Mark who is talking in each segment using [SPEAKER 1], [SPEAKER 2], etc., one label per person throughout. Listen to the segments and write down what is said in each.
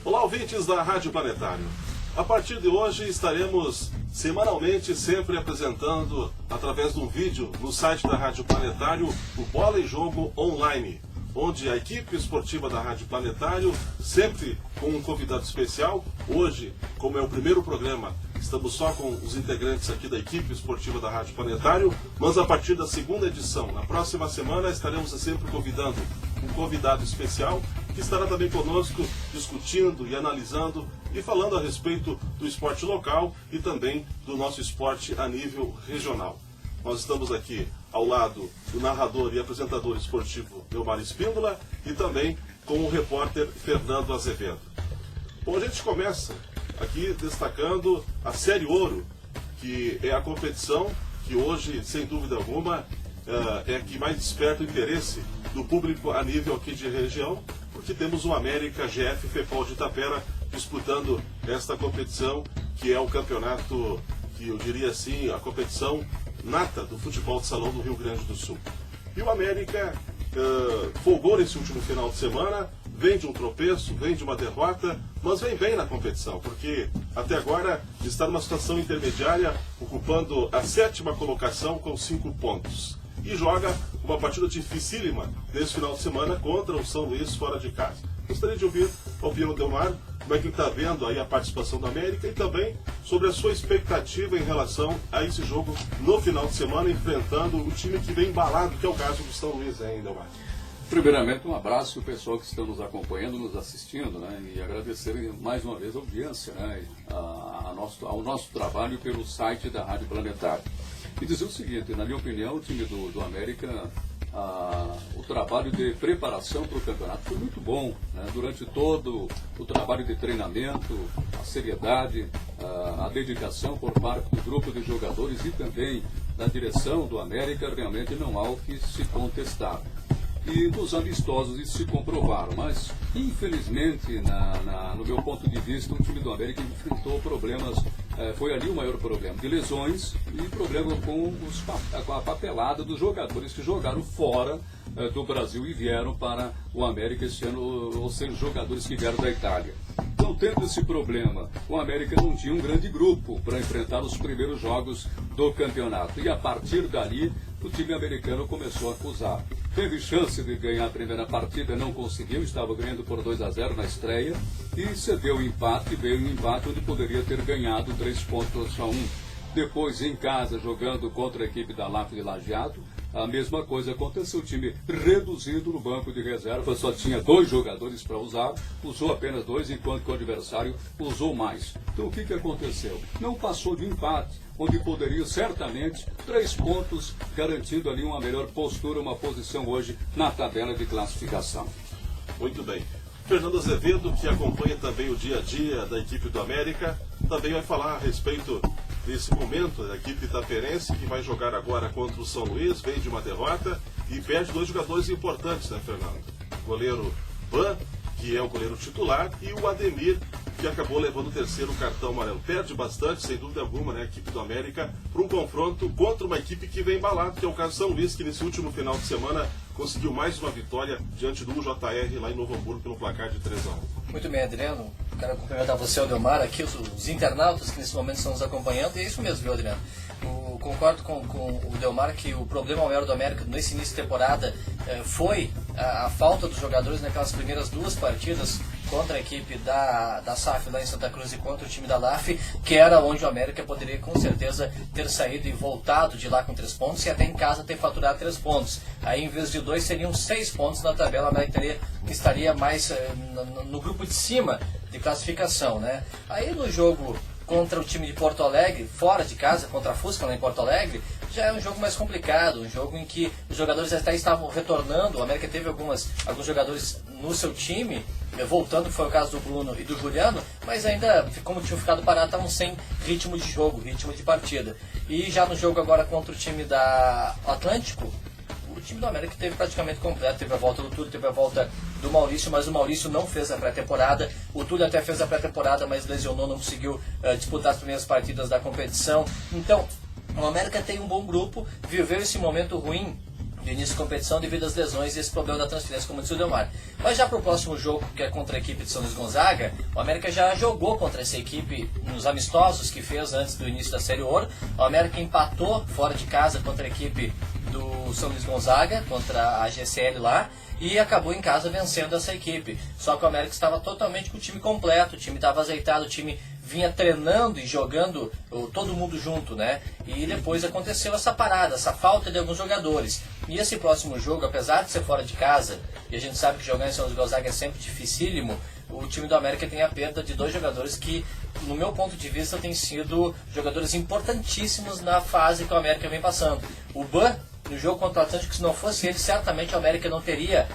[SPEAKER 1] Olá, ouvintes da Rádio Planetário. A partir de hoje estaremos semanalmente sempre apresentando, através de um vídeo no site da Rádio Planetário, o Bola em Jogo Online, onde a equipe esportiva da Rádio Planetário, sempre com um convidado especial. Hoje, como é o primeiro programa, estamos só com os integrantes aqui da equipe esportiva da Rádio Planetário, mas a partir da segunda edição, na próxima semana, estaremos sempre convidando um convidado especial, que estará também conosco discutindo e analisando e falando a respeito do esporte local e também do nosso esporte a nível regional. Nós estamos aqui ao lado do narrador e apresentador esportivo Delmar Espíndola e também com o repórter Fernando Azevedo. Bom, a gente começa aqui destacando a Série Ouro, que é a competição que hoje, sem dúvida alguma, é a que mais desperta o interesse do público a nível aqui de região, porque temos o América GF Fepol de Itapera disputando esta competição, que é o campeonato, que eu diria assim, a competição nata do futebol de salão do Rio Grande do Sul. E o América folgou nesse último final de semana, vem de um tropeço, vem de uma derrota, mas vem bem na competição, porque até agora está numa situação intermediária, ocupando a 7ª colocação com 5 pontos. E joga uma partida dificílima nesse final de semana contra o São Luís fora de casa. Gostaria de ouvir a opinião do Delmar, como é que ele está vendo aí a participação da América e também sobre a sua expectativa em relação a esse jogo no final de semana, enfrentando o time que vem embalado, que é o caso do São Luís ainda, Delmar.
[SPEAKER 2] Primeiramente, um abraço ao pessoal que está nos acompanhando, nos assistindo, né, e agradecer mais uma vez a audiência, né, ao nosso trabalho pelo site da Rádio Planetário. E dizer o seguinte, na minha opinião, o time do América, o trabalho de preparação para o campeonato foi muito bom, né? Durante todo o trabalho de treinamento, a seriedade, a dedicação por parte do grupo de jogadores e também da direção do América, realmente não há o que se contestar. E nos amistosos isso se comprovaram, mas infelizmente, no meu ponto de vista, o time do América enfrentou problemas, foi ali o maior problema, de lesões e problema com a papelada dos jogadores que jogaram fora do Brasil e vieram para o América esse ano, ou seja, jogadores que vieram da Itália. Então, tendo esse problema, o América não tinha um grande grupo para enfrentar os primeiros jogos do campeonato. E a partir dali, o time americano começou a acusar. Teve chance de ganhar a primeira partida, não conseguiu, estava ganhando por 2-0 na estreia e cedeu o empate, veio um empate onde poderia ter ganhado 3 pontos a 1. Depois, em casa, jogando contra a equipe da LAF de Lajeado, a mesma coisa aconteceu, o time reduzido no banco de reserva, só tinha 2 jogadores para usar, usou apenas 2, enquanto que o adversário usou mais. Então o que aconteceu? Não passou de empate, onde poderia certamente 3 pontos, garantindo ali uma melhor postura, uma posição hoje na tabela de classificação.
[SPEAKER 1] Muito bem. Fernando Azevedo, que acompanha também o dia a dia da equipe do América, também vai falar a respeito desse momento da equipe itaperense, que vai jogar agora contra o São Luís, vem de uma derrota e perde 2 jogadores importantes, né, Fernando? O goleiro Ban, que é o goleiro titular, e o Ademir, que acabou levando o 3º cartão amarelo. Perde bastante, sem dúvida alguma, né, a equipe do América, para um confronto contra uma equipe que vem embalada, que é o caso do São Luís, que nesse último final de semana conseguiu mais uma vitória diante do UJR lá em Novo Hamburgo pelo placar de 3-1.
[SPEAKER 3] Muito bem, Adriano. Quero cumprimentar você, o Delmar, aqui, os internautas que nesse momento estão nos acompanhando, e é isso mesmo, viu, Adriano? Concordo com o Delmar que o problema maior do América nesse início de temporada foi a falta dos jogadores naquelas primeiras 2 partidas contra a equipe da SAF lá em Santa Cruz e contra o time da LAF, que era onde o América poderia com certeza ter saído e voltado de lá com 3 pontos e até em casa ter faturado 3 pontos. Aí em vez de 2 seriam 6 pontos na tabela, a América estaria mais no grupo de cima de classificação, né? Aí no jogo contra o time de Porto Alegre, fora de casa, contra a Fusca lá em Porto Alegre, já é um jogo mais complicado, um jogo em que os jogadores até estavam retornando. O América teve alguns jogadores no seu time, voltando, que foi o caso do Bruno e do Juliano, mas ainda, como tinham ficado parados, estavam sem ritmo de jogo, ritmo de partida. E já no jogo agora contra o time da Atlântico, o time do América teve praticamente completo, teve a volta do Túlio, teve a volta do Maurício, mas o Maurício não fez a pré-temporada. O Túlio até fez a pré-temporada, mas lesionou, não conseguiu disputar as primeiras partidas da competição. Então, o América tem um bom grupo, viveu esse momento ruim de início de competição devido às lesões e esse problema da transferência, como disse o Delmar. Mas já para o próximo jogo, que é contra a equipe de São Luís Gonzaga, o América já jogou contra essa equipe nos amistosos que fez antes do início da Série Ouro. O América empatou fora de casa contra a equipe do São Luís Gonzaga, contra a GCL lá, e acabou em casa vencendo essa equipe. Só que o América estava totalmente com o time completo, o time estava azeitado, o time vinha treinando e jogando todo mundo junto, né? E depois aconteceu essa parada, essa falta de alguns jogadores. E esse próximo jogo, apesar de ser fora de casa, e a gente sabe que jogar em São Luís Gonzaga é sempre dificílimo, o time do América tem a perda de 2 jogadores que, no meu ponto de vista, têm sido jogadores importantíssimos na fase que o América vem passando. O Ban, no jogo contra o Atlântico, se não fosse ele, certamente o América não teria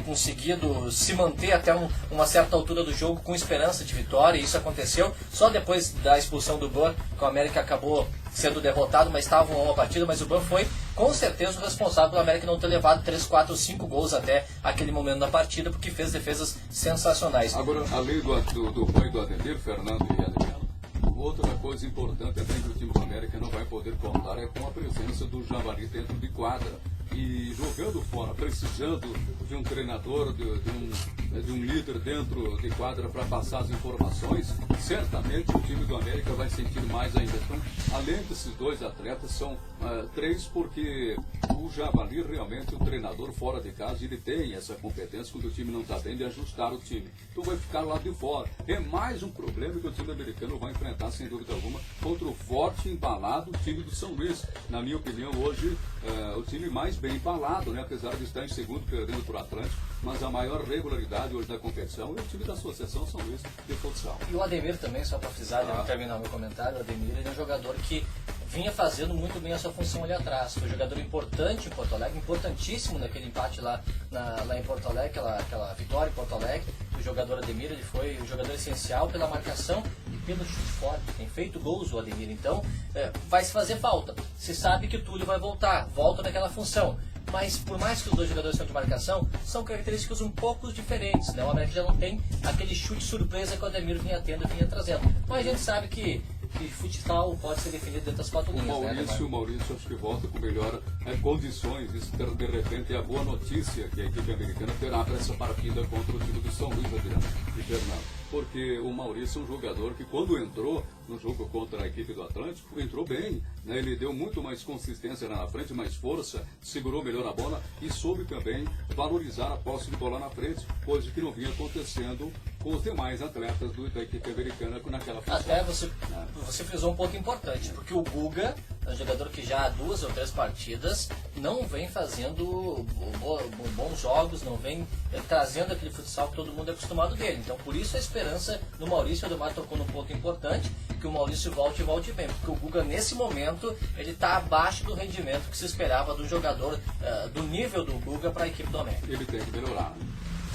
[SPEAKER 3] conseguido se manter até uma certa altura do jogo com esperança de vitória, e isso aconteceu só depois da expulsão do Ban, que o América acabou sendo derrotado, mas estava uma partida, mas o Ban foi com certeza o responsável pelo América não ter levado 3, 4, 5 gols até aquele momento da partida, porque fez defesas sensacionais.
[SPEAKER 2] Agora, além do Ban e do Ademir, Fernando e Ademir, outra coisa importante também que o time do América não vai poder contar é com a presença do Javali dentro de quadra. E jogando fora, precisando de um treinador, de um líder dentro de quadra para passar as informações, certamente o time do América vai sentir mais ainda. Então, além desses 2 atletas, são 3, porque o Javali realmente, o treinador fora de casa, ele tem essa competência quando o time não está bem de ajustar o time. Então vai ficar lá de fora. É mais um problema que o time americano vai enfrentar, sem dúvida alguma, contra o forte, embalado time do São Luís. Na minha opinião, hoje, o time mais bem embalado, né? Apesar de estar em segundo, perdendo para o Atlântico, mas a maior regularidade hoje da competição é o time da Associação São Luís de futsal.
[SPEAKER 3] E o Ademir também, só para frisar, já terminar o meu comentário, o Ademir ele é um jogador que vinha fazendo muito bem a sua função ali atrás. Foi um jogador importante em Porto Alegre, importantíssimo naquele empate lá em Porto Alegre, aquela vitória em Porto Alegre. O jogador Ademir ele foi um jogador essencial pela marcação e pelo chute forte. Tem feito gols o Ademir, então vai se fazer falta. Se sabe que o Túlio vai volta naquela função. Mas por mais que os 2 jogadores são de marcação, são características um pouco diferentes, né? O América já não tem aquele chute surpresa que o Ademir vinha trazendo. Mas a gente sabe que futsal pode ser definido dentro das 4 linhas.
[SPEAKER 2] O Maurício acho que volta com melhor condições. Isso de repente é a boa notícia que a equipe americana terá para essa partida contra o time do São Luís, Adriano e Fernando. Porque o Maurício é um jogador que, quando entrou no jogo contra a equipe do Atlântico, entrou bem, né? Ele deu muito mais consistência lá na frente, mais força, segurou melhor a bola e soube também valorizar a posse de bola na frente, coisa que não vinha acontecendo com os demais atletas da equipe americana naquela função.
[SPEAKER 3] Até você frisou um ponto importante, porque o Guga é um jogador que já há 2 ou 3 partidas não vem fazendo bons jogos, não vem trazendo aquele futsal que todo mundo é acostumado dele. Então, por isso a esperança do Maurício. O Ademar tocou num ponto importante, que o Maurício volte bem, porque o Guga nesse momento ele está abaixo do rendimento que se esperava do jogador, do nível do Guga para a equipe do América.
[SPEAKER 2] Ele tem que melhorar, né?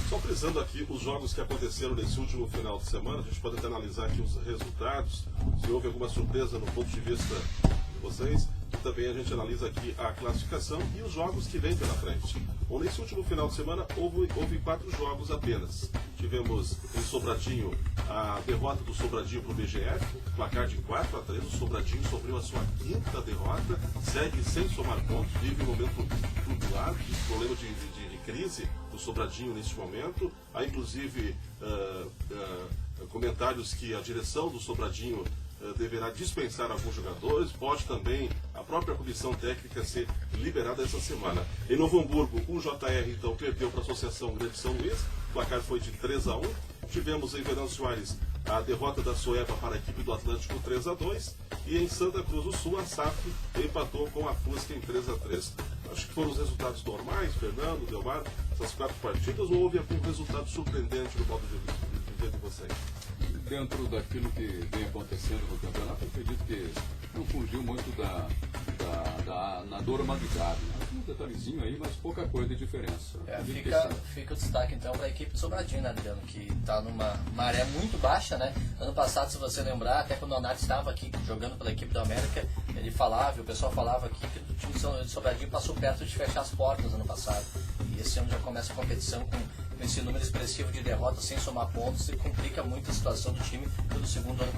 [SPEAKER 1] Só frisando aqui os jogos que aconteceram nesse último final de semana, a gente pode até analisar aqui os resultados, se houve alguma surpresa no ponto de vista de vocês, e também a gente analisa aqui a classificação e os jogos que vêm pela frente. Bom, nesse último final de semana houve 4 jogos apenas. Tivemos em Sobradinho a derrota do Sobradinho para o BGF, placar de 4-3, o Sobradinho sofreu a sua 5ª derrota, segue sem somar pontos, vive um momento tumultuado, problema de crise do Sobradinho neste momento. Há inclusive comentários que a direção do Sobradinho deverá dispensar alguns jogadores, pode também a própria comissão técnica ser liberada essa semana. Em Novo Hamburgo, o JR então perdeu para a Associação Grande São Luís, o placar foi de 3-1. Tivemos em Venâncio Soares a derrota da Soeva para a equipe do Atlântico 3-2, e em Santa Cruz do Sul a SAF empatou com a Fusca em 3-3. Acho que foram os resultados normais, Fernando, Delmar, essas 4 partidas, ou houve algum resultado surpreendente no modo de ver de vocês?
[SPEAKER 2] Dentro daquilo que vem acontecendo no campeonato, eu acredito que não fugiu muito da normalidade. Um detalhezinho aí, mas pouca coisa de diferença.
[SPEAKER 3] Fica o destaque então para a equipe de Sobradinho, né, Adriano, que está numa maré muito baixa, né? Ano passado, se você lembrar, até quando o Donato estava aqui jogando pela equipe do América, ele falava, o pessoal falava aqui que o time de Sobradinho passou perto de fechar as portas ano passado. E esse ano já começa a competição com esse número expressivo de derrotas sem somar pontos, e complica muito a situação do time pelo segundo ano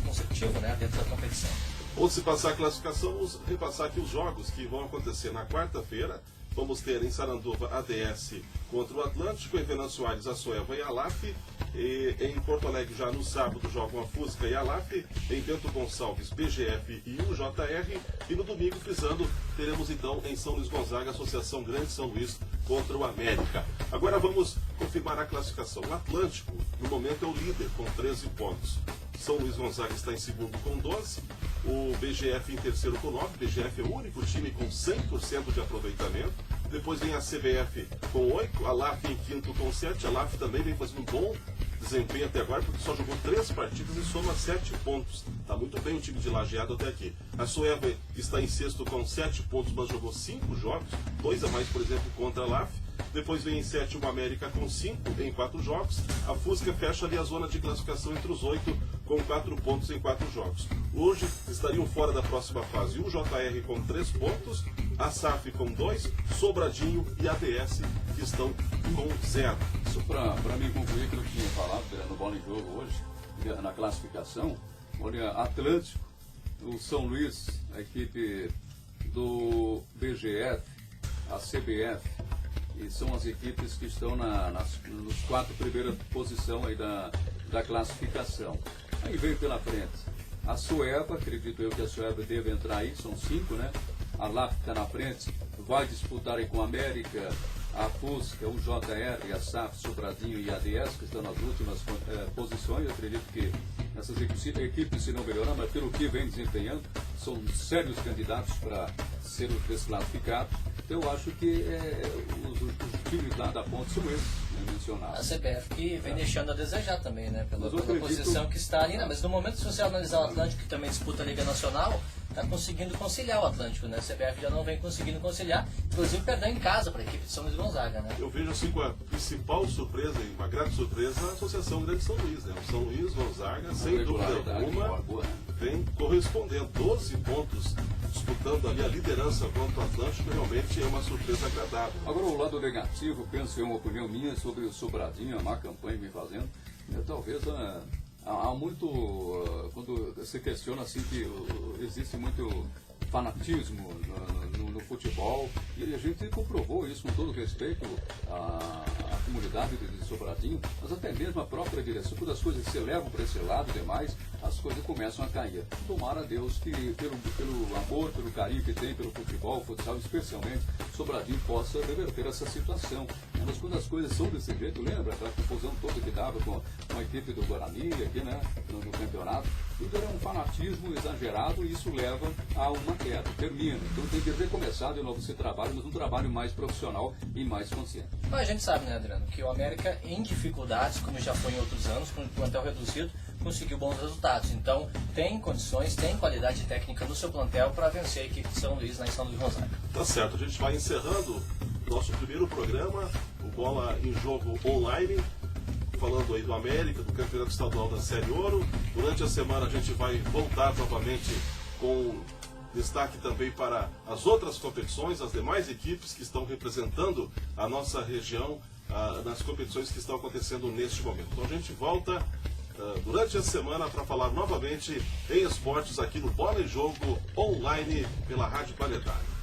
[SPEAKER 3] consecutivo, né, dentro da competição.
[SPEAKER 1] Antes de passar a classificação, vamos repassar aqui os jogos que vão acontecer na quarta-feira. Vamos ter em Saranduva ADS contra o Atlântico, em Venâncio Aires, a Soeva e a LAF. E em Porto Alegre, já no sábado, jogam a Fusca e a LAF. Em Bento Gonçalves, BGF e UJR. E no domingo, frisando, teremos então em São Luís Gonzaga, Associação Grande São Luís contra o América. Agora vamos confirmar a classificação. O Atlântico, no momento, é o líder com 13 pontos. São Luís Gonzaga está em segundo com 12. O BGF em terceiro com 9. O BGF é o único time com 100% de aproveitamento. Depois vem a CBF com 8. A LAF em quinto com 7. A LAF também vem fazendo um bom desempenho até agora, porque só jogou 3 partidas e soma 7 pontos. Está muito bem o time de Lajeado até aqui. A Soeva está em sexto com 7 pontos, mas jogou 5 jogos. 2 a mais, por exemplo, contra a LAF. Depois vem em sétimo o América com 5 em 4 jogos. A Fusca fecha ali a zona de classificação entre os 8 com 4 pontos em 4 jogos. Hoje estariam fora da próxima fase o JR com 3 pontos, a SAF com 2, Sobradinho e ADS que estão com 0.
[SPEAKER 2] Isso para mim concluir que eu tinha falado no Bola em Jogo hoje, na classificação. Olha, Atlântico, o São Luís, a equipe do BGF, a CBF, e são as equipes que estão nos 4 primeiras posições aí da classificação. Aí vem pela frente a Soeva, acredito eu que a Soeva deve entrar aí, são 5, né? A LAF está na frente, vai disputar aí com a América, a Fusca, o JR, a SAF, Sobradinho e a ADS, que estão nas últimas posições. Eu acredito que essas equipes se não melhorar, mas pelo que vem desempenhando, são sérios candidatos para ser desclassificados. Então eu acho que os times lá da ponta são esses, né, mencionados.
[SPEAKER 3] A CBF que vem deixando a desejar também, né? Pela posição que está ali, né? Mas no momento, se você analisar o Atlântico, que também disputa a Liga Nacional, está conseguindo conciliar o Atlântico, né? A CBF já não vem conseguindo conciliar, inclusive perdendo em casa para a equipe de São Luís Gonzaga, né?
[SPEAKER 1] Eu vejo assim com a principal surpresa, e uma grande surpresa, a Associação Grande São Luís, né? O São Luís Gonzaga, sem dúvida alguma, vem correspondendo 12 pontos, disputando ali a liderança contra o Atlântico, realmente é uma surpresa agradável.
[SPEAKER 2] Agora o lado negativo, penso eu, uma opinião minha sobre o Sobradinho, a má campanha que vem fazendo, talvez há muito, quando se questiona assim que existe muito fanatismo no futebol, e a gente comprovou isso com todo respeito à comunidade de Sobradinho, mas até mesmo a própria direção, quando as coisas se levam para esse lado demais, as coisas começam a cair. Tomara a Deus que pelo amor, pelo carinho que tem pelo futebol, futsal, especialmente, Sobradinho possa reverter essa situação. Mas quando as coisas são desse jeito, lembra aquela confusão toda que dava com a equipe do Guarani aqui, né, no campeonato, tudo era um fanatismo exagerado e isso leva a uma queda, termina. Então tem que recomeçar de novo esse trabalho, mas um trabalho mais profissional e mais consciente.
[SPEAKER 3] Mas a gente sabe, né, Adriano, que o América, em dificuldades, como já foi em outros anos, com o plantel reduzido, conseguiu bons resultados. Então tem condições, tem qualidade técnica no seu plantel para vencer a equipe de São Luís na São Luís Gonzaga.
[SPEAKER 1] Tá certo, a gente vai encerrando nosso primeiro programa, o Bola em Jogo Online, falando aí do América, do Campeonato Estadual da Série Ouro. Durante a semana a gente vai voltar novamente com destaque também para as outras competições, as demais equipes que estão representando a nossa região nas competições que estão acontecendo neste momento. Então a gente volta durante a semana para falar novamente em esportes aqui no Bola em Jogo Online pela Rádio Planetário.